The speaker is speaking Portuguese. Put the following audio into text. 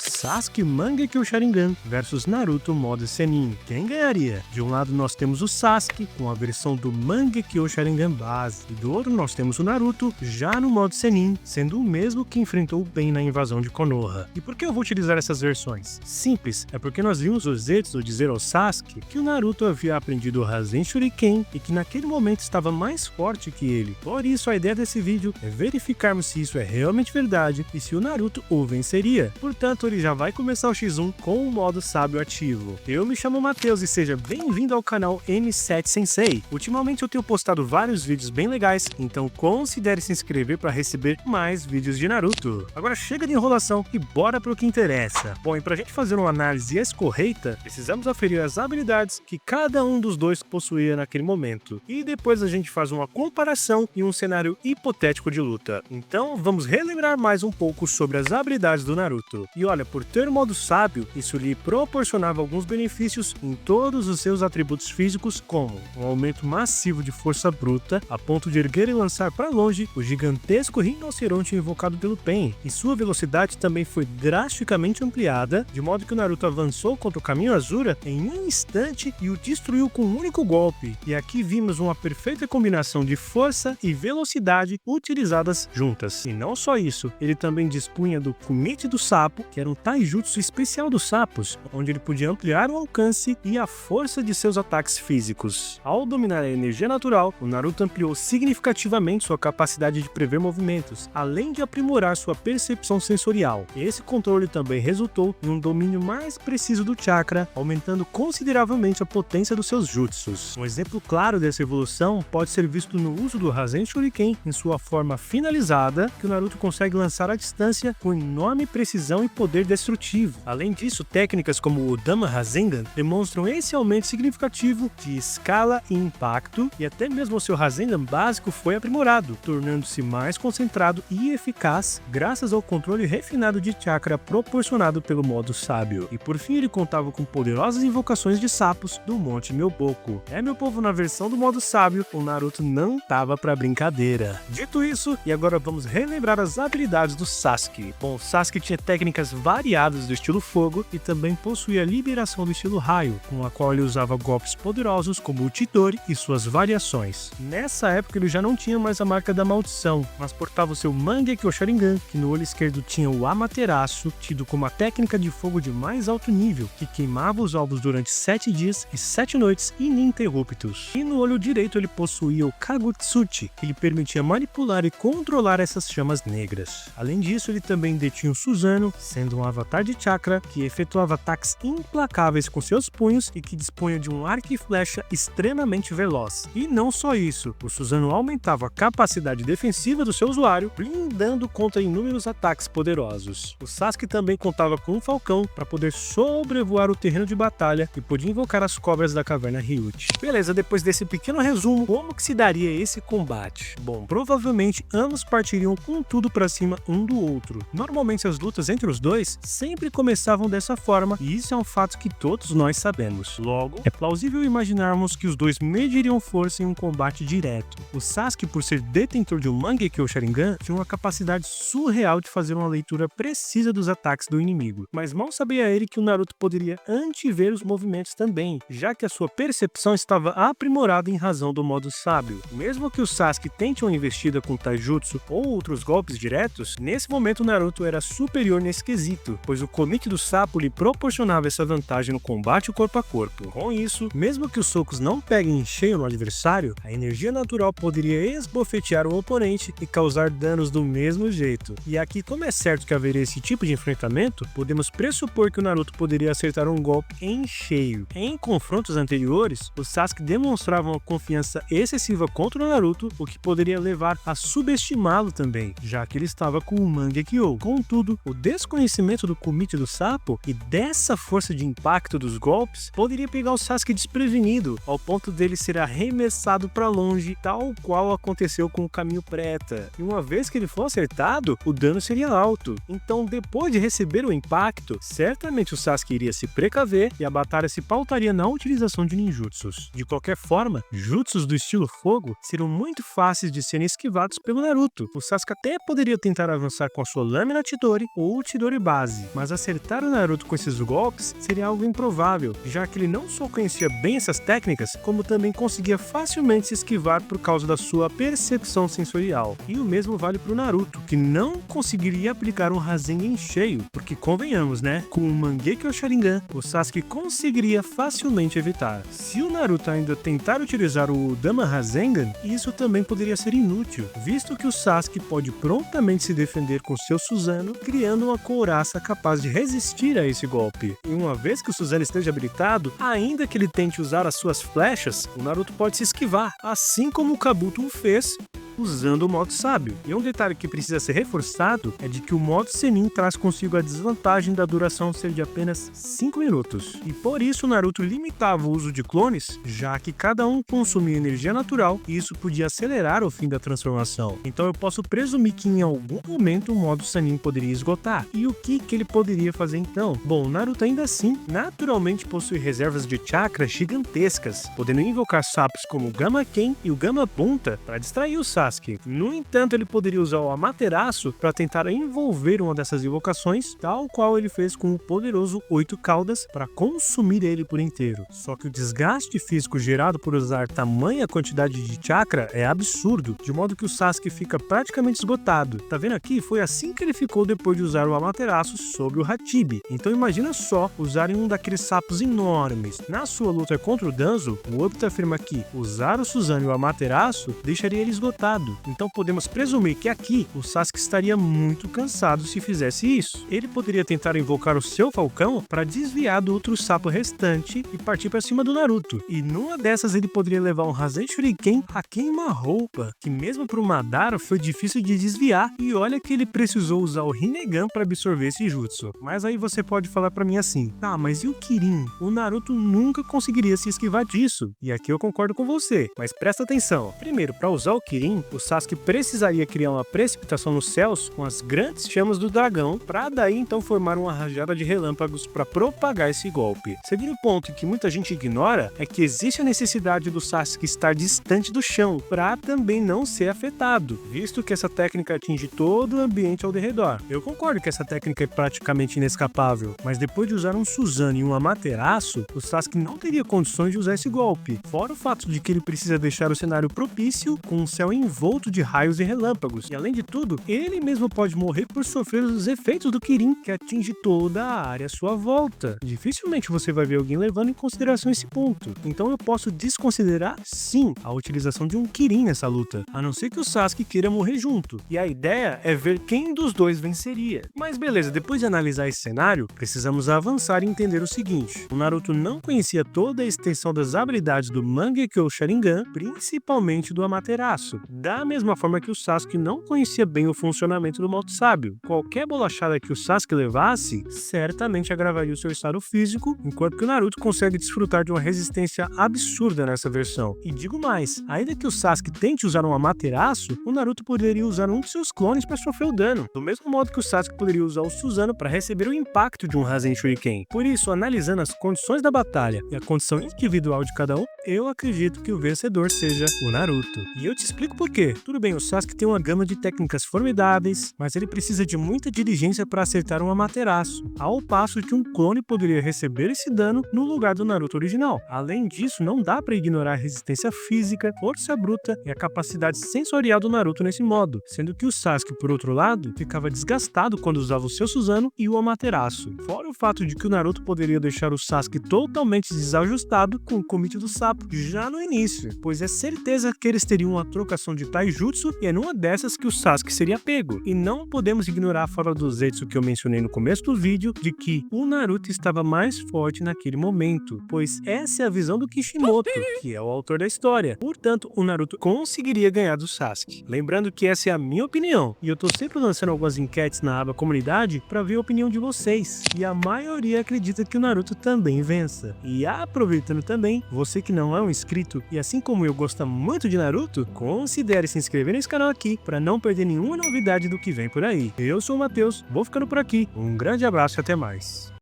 Sasuke Mangekyo Sharingan versus Naruto modo Sennin. Quem ganharia? De um lado nós temos o Sasuke com a versão do Mangekyo Sharingan base, e do outro nós temos o Naruto já no modo Sennin, sendo o mesmo que enfrentou o Pain na invasão de Konoha. E por que eu vou utilizar essas versões? Simples, é porque nós vimos o Zetsu dizer ao Sasuke que o Naruto havia aprendido o Rasen Shuriken e que naquele momento estava mais forte que ele. Por isso a ideia desse vídeo é verificarmos se isso é realmente verdade e se o Naruto o venceria. Portanto, ele já vai começar o X1 com o modo sábio ativo. Eu me chamo Matheus e seja bem-vindo ao canal N7 Sensei. Ultimamente eu tenho postado vários vídeos bem legais, então considere se inscrever para receber mais vídeos de Naruto. Agora chega de enrolação e bora pro que interessa. Bom, e pra gente fazer uma análise escorreita, precisamos aferir as habilidades que cada um dos dois possuía naquele momento. E depois a gente faz uma comparação e um cenário hipotético de luta. Então vamos relembrar mais um pouco sobre as habilidades do Naruto. E olha, por ter modo sábio, isso lhe proporcionava alguns benefícios em todos os seus atributos físicos, como um aumento massivo de força bruta, a ponto de erguer e lançar para longe o gigantesco rinoceronte invocado pelo Pain, e sua velocidade também foi drasticamente ampliada, de modo que o Naruto avançou contra o Caminho Azura em um instante e o destruiu com um único golpe. E aqui vimos uma perfeita combinação de força e velocidade utilizadas juntas. E não só isso, ele também dispunha do Kumite do Sapo, que era um taijutsu especial dos sapos, onde ele podia ampliar o alcance e a força de seus ataques físicos. Ao dominar a energia natural, o Naruto ampliou significativamente sua capacidade de prever movimentos, além de aprimorar sua percepção sensorial. Esse controle também resultou em um domínio mais preciso do chakra, aumentando consideravelmente a potência dos seus jutsus. Um exemplo claro dessa evolução pode ser visto no uso do Rasen Shuriken em sua forma finalizada, que o Naruto consegue lançar à distância com enorme precisão e poder destrutivo. Além disso, técnicas como o Dama Rasengan demonstram esse aumento significativo de escala e impacto, e até mesmo o seu Rasengan básico foi aprimorado, tornando-se mais concentrado e eficaz graças ao controle refinado de chakra proporcionado pelo modo sábio. E por fim ele contava com poderosas invocações de sapos do Monte Myoboku. Meu povo, na versão do modo sábio, o Naruto não tava pra brincadeira. Dito isso, e agora vamos relembrar as habilidades do Sasuke. Bom, o Sasuke tinha técnicas variadas do estilo fogo e também possuía a liberação do estilo raio, com a qual ele usava golpes poderosos como o Chidori e suas variações. Nessa época ele já não tinha mais a marca da maldição, mas portava o seu Mangekyo Sharingan, que no olho esquerdo tinha o Amaterasu, tido como a técnica de fogo de mais alto nível, que queimava os alvos durante 7 dias e 7 noites ininterruptos. E no olho direito ele possuía o Kagutsuchi, que lhe permitia manipular e controlar essas chamas negras. Além disso, ele também detinha o Susanoo, sendo um avatar de chakra que efetuava ataques implacáveis com seus punhos e que dispunha de um arco e flecha extremamente veloz. E não só isso, o Susanoo aumentava a capacidade defensiva do seu usuário, blindando contra inúmeros ataques poderosos. O Sasuke também contava com um falcão para poder sobrevoar o terreno de batalha e podia invocar as cobras da caverna Ryuchi. Beleza, depois desse pequeno resumo, como que se daria esse combate? Bom, provavelmente ambos partiriam com tudo para cima um do outro. Normalmente as lutas entre os dois sempre começavam dessa forma, e isso é um fato que todos nós sabemos. Logo, é plausível imaginarmos que os dois mediriam força em um combate direto. O Sasuke, por ser detentor de um Mangekyo Sharingan, tinha uma capacidade surreal de fazer uma leitura precisa dos ataques do inimigo, mas mal sabia ele que o Naruto poderia antever os movimentos também, já que a sua percepção estava aprimorada em razão do modo sábio. Mesmo que o Sasuke tente uma investida com taijutsu ou outros golpes diretos, nesse momento o Naruto era superior nesse quesito, pois o Kumite do Sapo lhe proporcionava essa vantagem no combate corpo a corpo. Com isso, mesmo que os socos não peguem em cheio no adversário, a energia natural poderia esbofetear o oponente e causar danos do mesmo jeito. E aqui, como é certo que haveria esse tipo de enfrentamento, podemos pressupor que o Naruto poderia acertar um golpe em cheio. Em confrontos anteriores, o Sasuke demonstrava uma confiança excessiva contra o Naruto, o que poderia levar a subestimá-lo também, já que ele estava com o Mangekyo. Contudo, o desconhecimento do Kumite do Sapo e dessa força de impacto dos golpes poderia pegar o Sasuke desprevenido, ao ponto dele ser arremessado para longe, tal qual aconteceu com o Caminho Preta. E uma vez que ele for acertado, o dano seria alto. Então, depois de receber o impacto, certamente o Sasuke iria se precaver e a batalha se pautaria na utilização de ninjutsus. De qualquer forma, jutsus do estilo fogo seriam muito fáceis de serem esquivados pelo Naruto. O Sasuke até poderia tentar avançar com a sua lâmina Chidori ou Chidori fase, mas acertar o Naruto com esses golpes seria algo improvável, já que ele não só conhecia bem essas técnicas, como também conseguia facilmente se esquivar por causa da sua percepção sensorial. E o mesmo vale para o Naruto, que não conseguiria aplicar um Rasengan em cheio, porque convenhamos, né? Com o Mangekyo Sharingan, o Sasuke conseguiria facilmente evitar. Se o Naruto ainda tentar utilizar o Dama Rasengan, isso também poderia ser inútil, visto que o Sasuke pode prontamente se defender com seu Susanoo, criando uma couraça capaz de resistir a esse golpe. E uma vez que o Susanoo esteja habilitado, ainda que ele tente usar as suas flechas, o Naruto pode se esquivar, assim como o Kabuto o fez usando o modo sábio. E um detalhe que precisa ser reforçado é de que o modo Sennin traz consigo a desvantagem da duração ser de apenas 5 minutos. E por isso o Naruto limitava o uso de clones, já que cada um consumia energia natural e isso podia acelerar o fim da transformação. Então eu posso presumir que em algum momento o modo Sennin poderia esgotar. E o que ele poderia fazer então? Bom, o Naruto ainda assim naturalmente possui reservas de chakra gigantescas, podendo invocar sapos como o Gama Ken e o Gama Bunta para distrair o Sasuke. No entanto, ele poderia usar o Amaterasu para tentar envolver uma dessas invocações, tal qual ele fez com o poderoso Oito Caudas para consumir ele por inteiro. Só que o desgaste físico gerado por usar tamanha quantidade de chakra é absurdo, de modo que o Sasuke fica praticamente esgotado. Tá vendo aqui? Foi assim que ele ficou depois de usar o Amaterasu sobre o Hachibi. Então imagina só usarem um daqueles sapos enormes. Na sua luta contra o Danzo, o Obito afirma que usar o Susanoo e o Amaterasu deixaria ele esgotado. Então podemos presumir que aqui o Sasuke estaria muito cansado se fizesse isso. Ele poderia tentar invocar o seu Falcão para desviar do outro sapo restante e partir para cima do Naruto. E numa dessas ele poderia levar um Rasen Shuriken a queima-roupa, que mesmo para o Madara foi difícil de desviar, e olha que ele precisou usar o Rinnegan para absorver esse jutsu. Mas aí você pode falar para mim assim: tá, mas e o Kirin? O Naruto nunca conseguiria se esquivar disso. E aqui eu concordo com você, mas presta atenção. Primeiro, para usar o Kirin, o Sasuke precisaria criar uma precipitação nos céus com as grandes chamas do dragão, para daí então formar uma rajada de relâmpagos para propagar esse golpe. Segundo ponto que muita gente ignora é que existe a necessidade do Sasuke estar distante do chão, para também não ser afetado, visto que essa técnica atinge todo o ambiente ao redor. Eu concordo que essa técnica é praticamente inescapável, mas depois de usar um Susanoo e um Amaterasu, o Sasuke não teria condições de usar esse golpe, fora o fato de que ele precisa deixar o cenário propício com um céu envolto de raios e relâmpagos, e além de tudo, ele mesmo pode morrer por sofrer os efeitos do Kirin, que atinge toda a área à sua volta. Dificilmente você vai ver alguém levando em consideração esse ponto, então eu posso desconsiderar sim a utilização de um Kirin nessa luta, a não ser que o Sasuke queira morrer junto, e a ideia é ver quem dos dois venceria. Mas beleza, depois de analisar esse cenário, precisamos avançar e entender o seguinte: o Naruto não conhecia toda a extensão das habilidades do Mangekyo Sharingan, principalmente do Amaterasu, da mesma forma que o Sasuke não conhecia bem o funcionamento do modo sábio. Qualquer bolachada que o Sasuke levasse, certamente agravaria o seu estado físico, enquanto que o Naruto consegue desfrutar de uma resistência absurda nessa versão. E digo mais, ainda que o Sasuke tente usar um Amaterasu, o Naruto poderia usar um de seus clones para sofrer o dano, do mesmo modo que o Sasuke poderia usar o Susanoo para receber o impacto de um Rasen Shuriken. Por isso, analisando as condições da batalha e a condição individual de cada um, eu acredito que o vencedor seja o Naruto. E eu te explico por quê. Tudo bem, o Sasuke tem uma gama de técnicas formidáveis, mas ele precisa de muita diligência para acertar um Amaterasu, ao passo que um clone poderia receber esse dano no lugar do Naruto original. Além disso, não dá para ignorar a resistência física, força bruta e a capacidade sensorial do Naruto nesse modo, sendo que o Sasuke, por outro lado, ficava desgastado quando usava o seu Susanoo e o Amaterasu. Fora o fato de que o Naruto poderia deixar o Sasuke totalmente desajustado com o Komitsu do Sapo já no início, pois é certeza que eles teriam uma trocação de taijutsu e é numa dessas que o Sasuke seria pego. E não podemos ignorar a fala do Zetsu que eu mencionei no começo do vídeo, de que o Naruto estava mais forte naquele momento, pois essa é a visão do Kishimoto, que é o autor da história. Portanto, o Naruto conseguiria ganhar do Sasuke. Lembrando que essa é a minha opinião, e eu tô sempre lançando algumas enquetes na aba comunidade para ver a opinião de vocês, e a maioria acredita que o Naruto também vença. E aproveitando também, você que não é um inscrito e assim como eu gosta muito de Naruto, considere se inscrever nesse canal aqui para não perder nenhuma novidade do que vem por aí. Eu sou o Matheus, vou ficando por aqui, um grande abraço e até mais.